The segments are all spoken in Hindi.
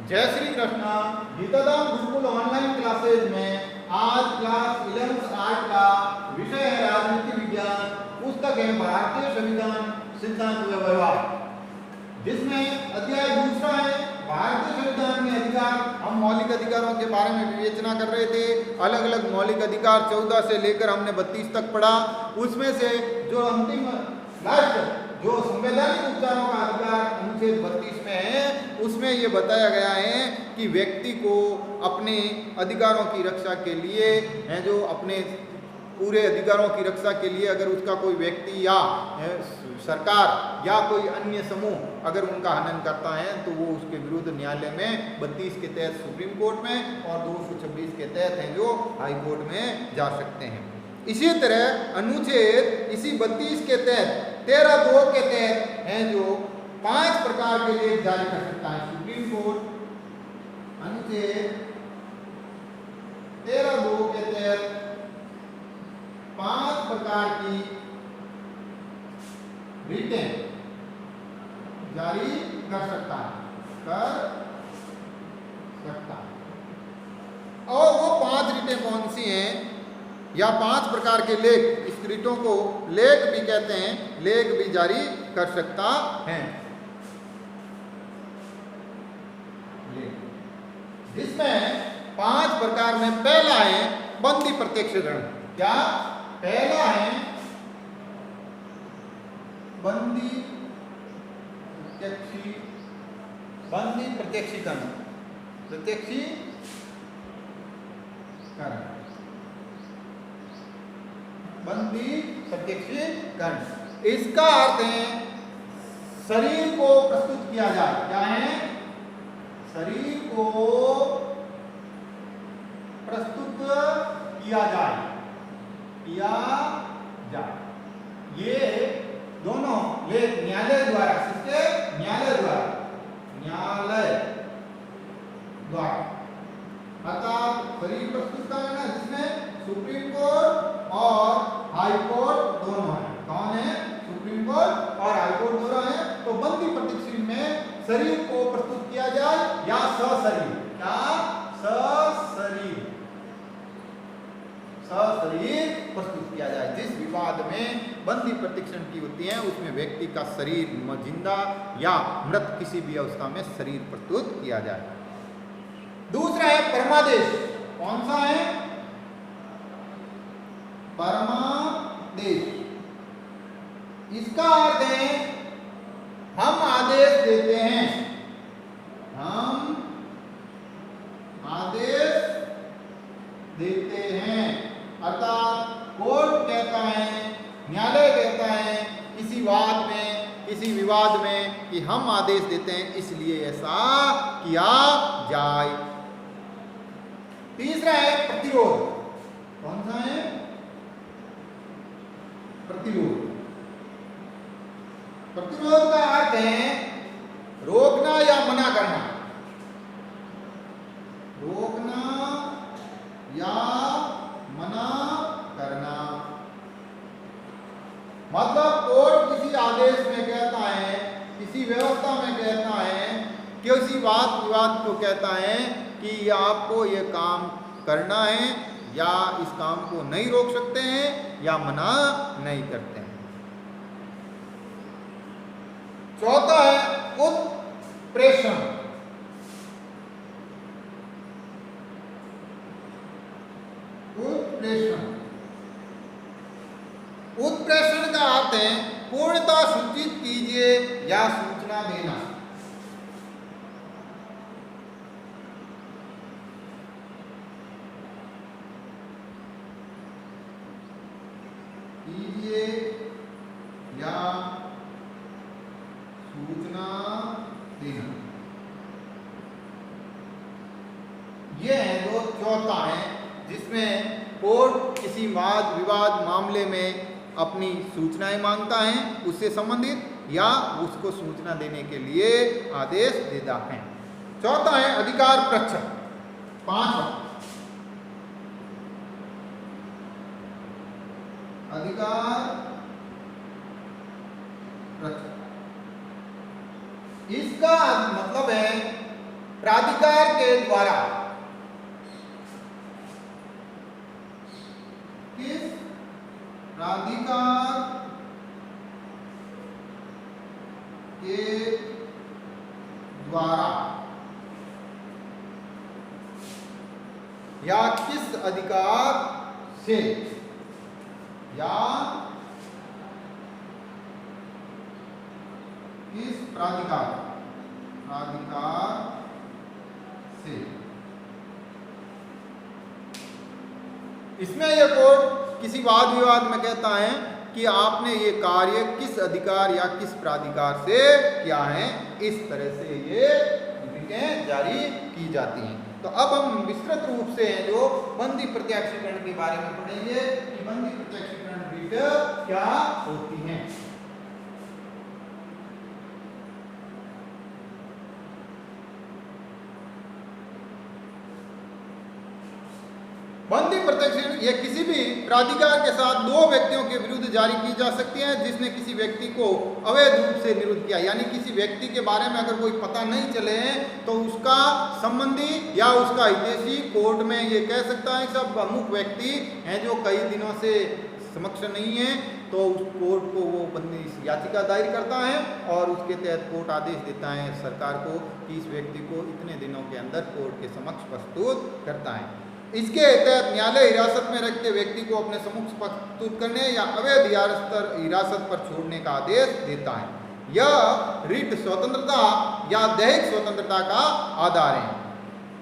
जय श्री कृष्णा। गीताधाम गुरुकुल ऑनलाइन क्लासेज में आज क्लास 11th आर्ट का विषय है राजनीति विज्ञान। पुस्तक है भारतीय संविधान सिद्धांत व व्यवहार, जिसमें अध्याय दूसरा है भारतीय संविधान में अधिकार। हम मौलिक अधिकारों के बारे में विवेचना कर रहे थे। अलग अलग मौलिक अधिकार 14 से लेकर हमने 32 तक पढ़ा। उसमें से जो अंतिम लास्ट जो संवैधानिक उपचारों का अधिकार अनुच्छेद 32 में है, उसमें ये बताया गया है कि व्यक्ति को अपने अधिकारों की रक्षा के लिए है, जो अपने पूरे अधिकारों की रक्षा के लिए अगर उसका कोई व्यक्ति या सरकार या कोई अन्य समूह अगर उनका हनन करता है तो वो उसके विरुद्ध न्यायालय में 32 के तहत सुप्रीम कोर्ट में और 226 के तहत हैं जो हाई कोर्ट में जा सकते हैं। इसी तरह अनुच्छेद इसी 32 के तहत 13(2) के तहत हैं जो 5 प्रकार के लिए जारी कर सकता है सुप्रीम कोर्ट। अनुच्छेद 13(2) के तहत 5 प्रकार की रिटें जारी कर सकता है और वो 5 रिटें कौन सी हैं या 5 प्रकार के लेख, इस रिटों को लेख भी कहते हैं, लेख भी जारी कर सकता है। जिसमें 5 प्रकार में पहला है बंदी प्रत्यक्षीकरण। क्या पहला है बंदी प्रत्यक्षीकरण। बंदी प्रत्यक्षीकरण, इसका अर्थ है शरीर को प्रस्तुत किया जाए। क्या है? शरीर को प्रस्तुत किया जाए। ये दोनों लेख न्यायालय द्वारा, किसके? न्यायालय द्वारा अर्थात शरीर प्रस्तुत करना, जिसमें सुप्रीम कोर्ट और हाई कोर्ट दोनों हैं। कौन है? सुप्रीम कोर्ट और हाई कोर्ट दोनों हैं। तो बंदी प्रत्यक्षीकरण में शरीर को प्रस्तुत किया जाए या सशरीर। क्या? सशरीर प्रस्तुत किया जाए। जिस विवाद में बंदी प्रत्यक्षीकरण की होती है उसमें व्यक्ति का शरीर जिंदा या मृत किसी भी अवस्था में शरीर प्रस्तुत किया जाए। दूसरा है परमादेश। कौन सा है? परमादेश। इसका अर्थ है हम आदेश देते हैं। अर्थात कोर्ट कहता है, न्यायालय कहता है किसी बात में, किसी विवाद में कि हम आदेश देते हैं, इसलिए ऐसा किया जाए। तीसरा है प्रतिरोध। कौन सा है? प्रतिरोध का अर्थ है रोकना या मना करना। मतलब कोर्ट किसी आदेश में कहता है, किसी व्यवस्था में कहता है, किसी बात विवाद को कहता है कि आपको ये काम करना है या इस काम को नहीं रोक सकते हैं या मना नहीं करते हैं। चौथा है उत्प्रेषण। उत्प्रेषण का अर्थ है पूर्णतः सूचित कीजिए या सूचना देना। कीजिए या सूचना देना, ये है जो चौथा है, जिसमें कोर्ट किसी वाद विवाद मामले में अपनी सूचनाएं मांगता है उससे संबंधित या उसको सूचना देने के लिए आदेश देता है। चौथा है अधिकार परीक्षण। 5 अधिकार परीक्षण, इसका मतलब है प्राधिकार के द्वारा, किस प्राधिकार के द्वारा या किस अधिकार से, या किस प्राधिकार से। इसमें यह कोर्ट किसी वाद विवाद में कहता है कि आपने ये कार्य किस अधिकार या किस प्राधिकार से किया है, इस तरह से ये रिटें जारी की जाती हैं। तो अब हम विस्तृत रूप से जो बंदी प्रत्यक्षीकरण के बारे में पढ़ेंगे कि बंदी प्रत्यक्षीकरण रिट क्या होती है। बंदी प्रत्यक्षीकरण यह किसी भी प्राधिकार के साथ दो व्यक्तियों के विरुद्ध जारी की जा सकती है जिसने किसी व्यक्ति को अवैध रूप से निरुद्ध किया। यानी किसी व्यक्ति के बारे में अगर कोई पता नहीं चले तो उसका संबंधी या उसका हितैषी कोर्ट में ये कह सकता है सब अमुक व्यक्ति हैं जो कई दिनों से समक्ष नहीं है, तो उस कोर्ट को वो बंदी याचिका दायर करता है और उसके तहत कोर्ट आदेश देता है सरकार को कि इस व्यक्ति को इतने दिनों के अंदर कोर्ट के समक्ष प्रस्तुत करता है। इसके तहत न्यायालय हिरासत में रखते व्यक्ति को अपने समक्ष प्रस्तुत करने या अवैध हिरासत पर छोड़ने का आदेश देता है। यह रिट स्वतंत्रता या दैहिक स्वतंत्रता का आधार है।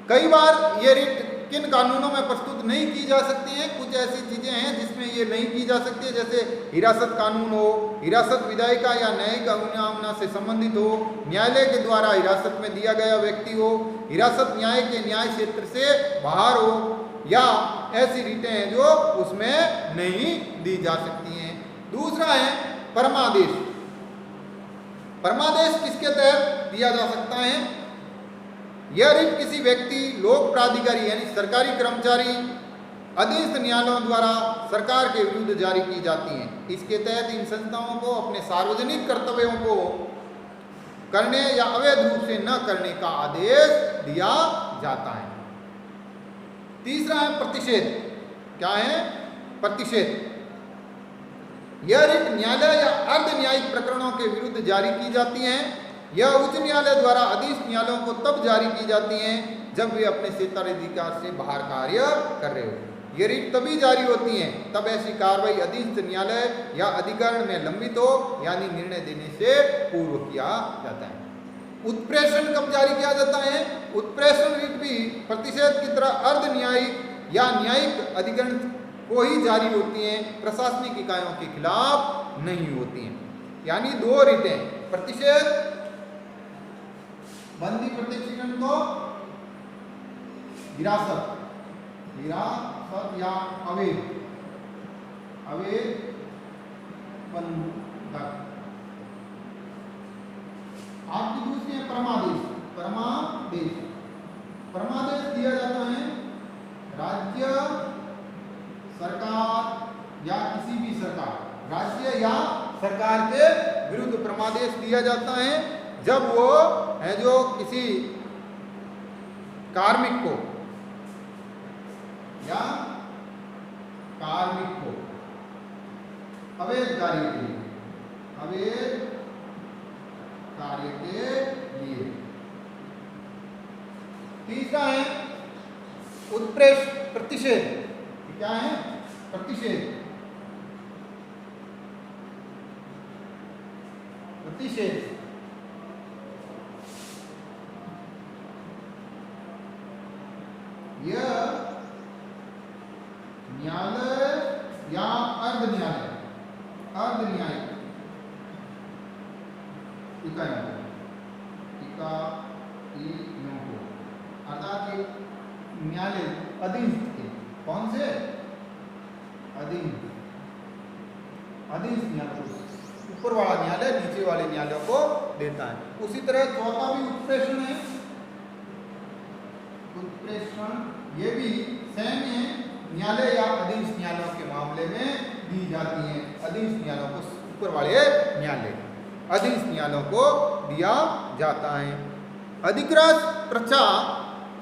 कई बार ये रिट किन कानूनों में प्रस्तुत नहीं की जा सकती है, कुछ ऐसी चीजें हैं जिसमें ये नहीं की जा सकती है, जैसे हिरासत कानून हो, हिरासत विधायिका या न्यायिक अवमानना से संबंधित हो, न्यायालय के द्वारा हिरासत में दिया गया व्यक्ति हो, हिरासत न्याय के न्याय क्षेत्र से बाहर हो, या ऐसी रिटें हैं जो उसमें नहीं दी जा सकती हैं। दूसरा है परमादेश। परमादेश किसके तहत दिया जा सकता है? यह रिट किसी व्यक्ति, लोक प्राधिकारी यानी सरकारी कर्मचारी, अधीनस्थ न्यायालयों द्वारा सरकार के विरुद्ध जारी की जाती हैं। इसके तहत इन संस्थाओं को अपने सार्वजनिक कर्तव्यों को करने या अवैध रूप से न करने का आदेश दिया जाता है। तीसरा है प्रतिषेध। क्या है? प्रतिषेध। यह रिट न्यायालय या अर्ध न्यायिक प्रकरणों के विरुद्ध जारी की जाती हैं। यह उच्च न्यायालय द्वारा अधीनस्थ न्यायालयों को तब जारी की जाती हैं जब वे अपने क्षेत्राधिकार से बाहर कार्य कर रहे हो। ये रिट तभी जारी होती हैं तब ऐसी कार्रवाई अधीनस्थ न्यायालय या अधिकरण में लंबित हो, यानी निर्णय देने से पूर्व किया जाता है। उत्प्रेषण कब जारी किया जाता है? उत्प्रेषण रिट भी प्रतिषेध की तरह अर्ध न्यायिक या न्यायिक अधिकरण को ही जारी होती हैं, प्रशासनिक इकाइयों के खिलाफ नहीं होती हैं। यानी दो रिटें, प्रतिषेध, बंदी प्रत्यक्षीकरण को हिरासत या अवैध बंधक। आपकी दूसरी है परमादेश। परमादेश दिया जाता है राज्य सरकार या किसी भी सरकार, राज्य या सरकार के विरुद्ध परमादेश दिया जाता है जब वो है जो किसी कार्मिक को अवैध कार्य के लिए। तीसरा है प्रतिषेध। क्या है? प्रतिषेध। यह न्यायालय या अर्ध न्यायिक इकाइयों को, अर्थात न्यायालय अधीनस्थ के, कौन से? अधीनस्थ न्यायालय, ऊपर वाला न्यायालय नीचे वाले न्यायालयों को देता है। उसी तरह चौथा भी उत्प्रेषण है। उत्प्रेषण ये भी सेम है, न्यायालय या अधीनस्थ न्यायालयों के मामले में दी जाती है। अधीनस्थ न्यायालयों को, ऊपर वाले न्यायालय अधीनस्थ न्यायालयों को दिया जाता है। अधिकृत प्रथा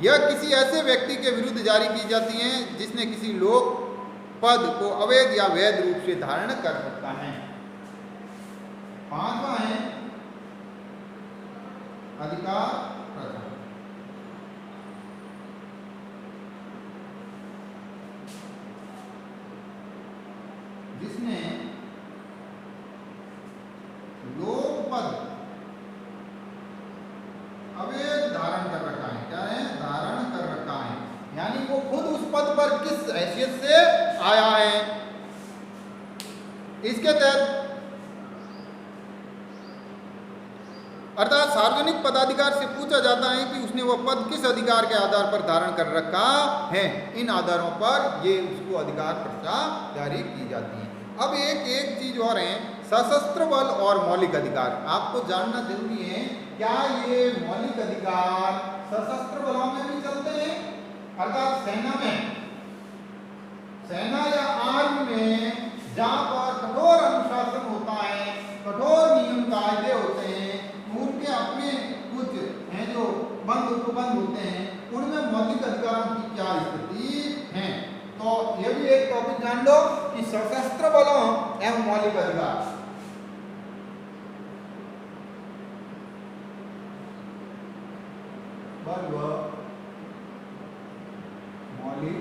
यह किसी ऐसे व्यक्ति के विरुद्ध जारी की जाती है जिसने किसी लोक पद को अवैध या वैध रूप से धारण कर सकता है। पांचवा है अधिकार प्रथा। जिसने लोक पद अवैध धारण कर रखा है। क्या है? धारण कर रखा है, यानी वो खुद उस पद पर किस हैसियत से आया है। इसके तहत अर्थात सार्वजनिक पदाधिकार से पूछा जाता है कि उसने वह पद किस अधिकार के आधार पर धारण कर रखा है। इन आधारों पर ये उसको अधिकार प्रथा जारी की जाती है। अब एक चीज और है, सशस्त्र बल और मौलिक अधिकार। आपको जानना जरूरी है, क्या ये मौलिक अधिकार सशस्त्र बलों में भी चलते हैं, अर्थात सेना में, सेना या आर्मी में, जहां पर कठोर अनुशासन होता है, कठोर नियम कायदे होते हैं, उनके अपने कुछ हैं जो बंद उपबंध होते हैं, उनमें मौलिक अधिकारों की क्या स्थिति है। तो ये भी एक टॉपिक जान लो कि सशस्त्र बलों एवं मौलिक अधिकार। बल व मौलिक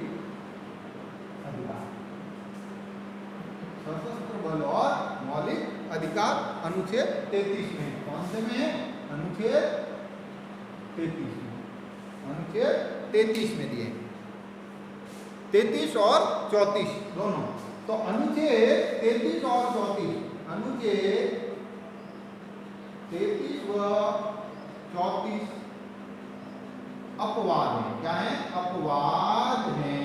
अधिकार, सशस्त्र बल और मौलिक अधिकार अनुच्छेद 33 में। कौन से में है? अनुच्छेद 33 में। अनुच्छेद 33 में दिए, 33 और 34 दोनों। तो अनुच्छेद 33 और 34, अनुच्छेद 33 व 34 अपवाद है। क्या है? अपवाद है।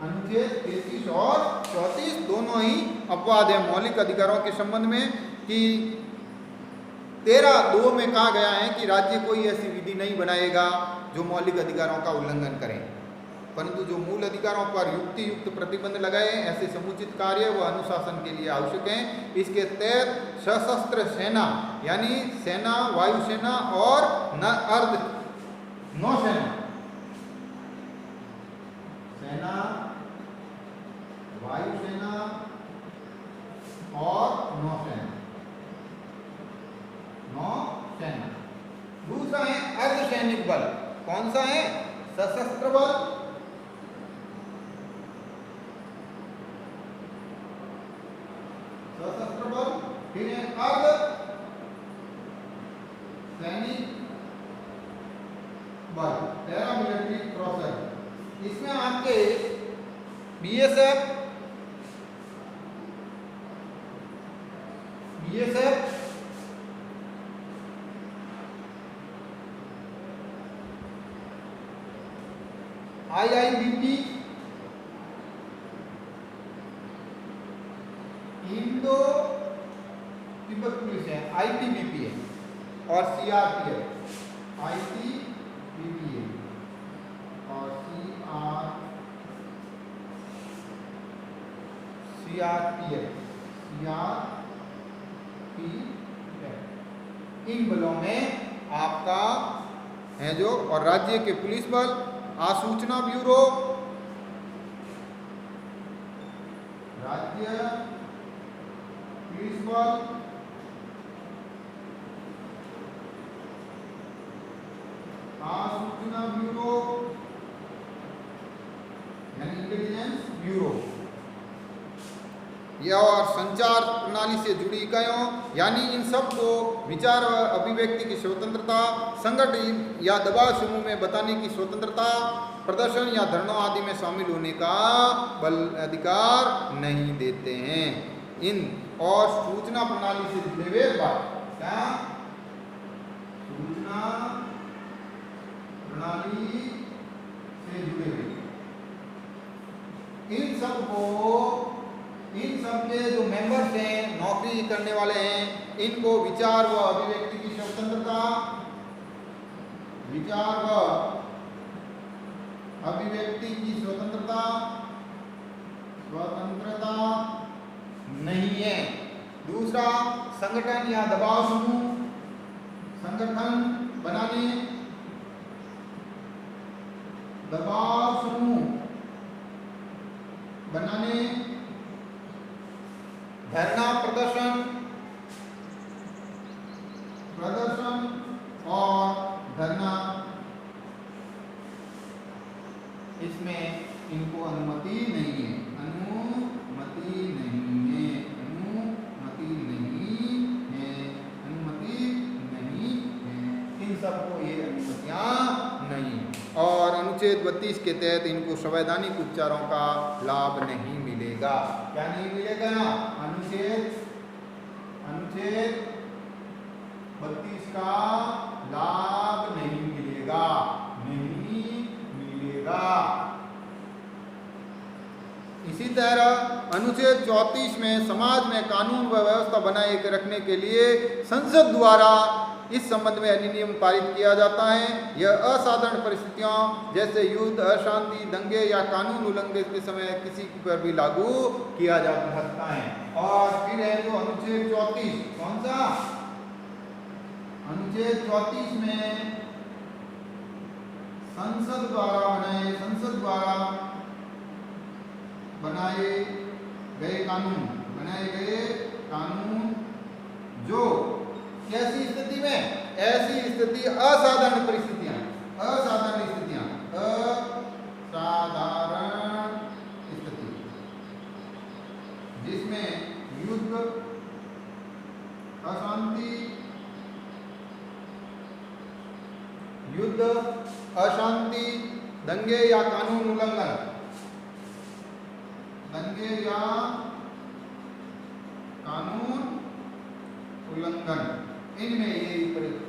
अनुच्छेद 33 और 34 दोनों ही अपवाद है मौलिक अधिकारों के संबंध में। कि 13(2) में कहा गया है कि राज्य कोई ऐसी विधि नहीं बनाएगा जो मौलिक अधिकारों का उल्लंघन करे, परंतु जो मूल अधिकारों पर युक्ति युक्त प्रतिबंध लगाए ऐसे समुचित कार्य व अनुशासन के लिए आवश्यक हैं। इसके तहत सशस्त्र सेना यानी सेना, वायुसेना और अर्ध नौसेना, सेना, वायुसेना और नौसेना, नौसेना। दूसरा है अर्धसैनिक बल। कौन सा है? सशस्त्र बल, सशस्त्र बल, फिर है अर्ध सैनिक बल, पैरामिलिट्री फोर्सेस। इसमें आपके बीएसएफ, आईआईबीपी, इंडो तिब्बत पुलिस है, आईटीबीपी है, और सीआरपीएफ, आईटीबीपी है और सीआरपीएफ। इन बलों में आपका है जो, और राज्य के पुलिस बल, आसूचना ब्यूरो, राज्य पुलिस बल, आसूचना ब्यूरो यानी इंटेलिजेंस ब्यूरो, या और संचार प्रणाली से जुड़ी इकाइयों, यानी इन सब को विचार और अभिव्यक्ति की स्वतंत्रता, संगठन या दबाव समूह में बताने की स्वतंत्रता, प्रदर्शन या धरनों आदि में शामिल होने का बल अधिकार नहीं देते हैं। इन और सूचना प्रणाली से जुड़े हुए बात, क्या सूचना प्रणाली से जुड़े हुए इन सब के जो मेंबर्स हैं, नौकरी करने वाले हैं, इनको विचार व अभिव्यक्ति की स्वतंत्रता, विचार व अभिव्यक्ति की स्वतंत्रता नहीं है। दूसरा, संगठन या दबाव समूह, संगठन बनाने दबाव समूह बनाने, धरना प्रदर्शन और धरना, इसमें इनको अनुमति नहीं है, अनुमति नहीं है, इन सबको ये अनुमतियां नहीं। और अनुच्छेद 32 के तहत इनको संवैधानिक उपचारों का लाभ नहीं मिलेगा। क्या नहीं मिलेगा? अनुच्छेद 32 का लाभ नहीं मिलेगा, इसी तरह अनुच्छेद 34 में समाज में कानून व व्यवस्था बनाए रखने के लिए संसद द्वारा इस संबंध में अधिनियम पारित किया जाता है। यह असाधारण परिस्थितियों जैसे युद्ध, अशांति, दंगे या कानून उल्लंघन के समय किसी पर भी लागू किया जा सकता है। और फिर है जो अनुच्छेद 34, कौन सा? अनुच्छेद 34 में संसद द्वारा बनाए गए कानून जो कैसी स्थिति में? ऐसी स्थिति असाधारण स्थितियां जिसमें युद्ध, अशांति, दंगे या कानून उल्लंघन, इनमें ये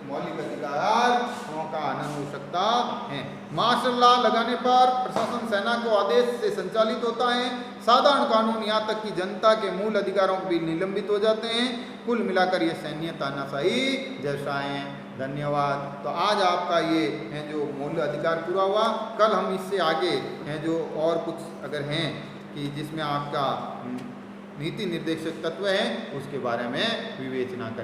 मौलिक अधिकारों का हनन हो सकता है। मार्शल लॉ लगाने पर प्रशासन सेना को आदेश से संचालित होता है। साधारण कानून यहाँ तक कि जनता के मूल अधिकारों भी निलंबित हो जाते हैं। कुल मिलाकर ये सैन्य तानाशाही जैसा है। धन्यवाद। तो आज आपका ये है जो मूल अधिकार पूरा हुआ। कल हम इससे आगे हैं जो और कुछ अगर हैं कि जिसमें आपका नीति निर्देशक तत्व है उसके बारे में विवेचना करें।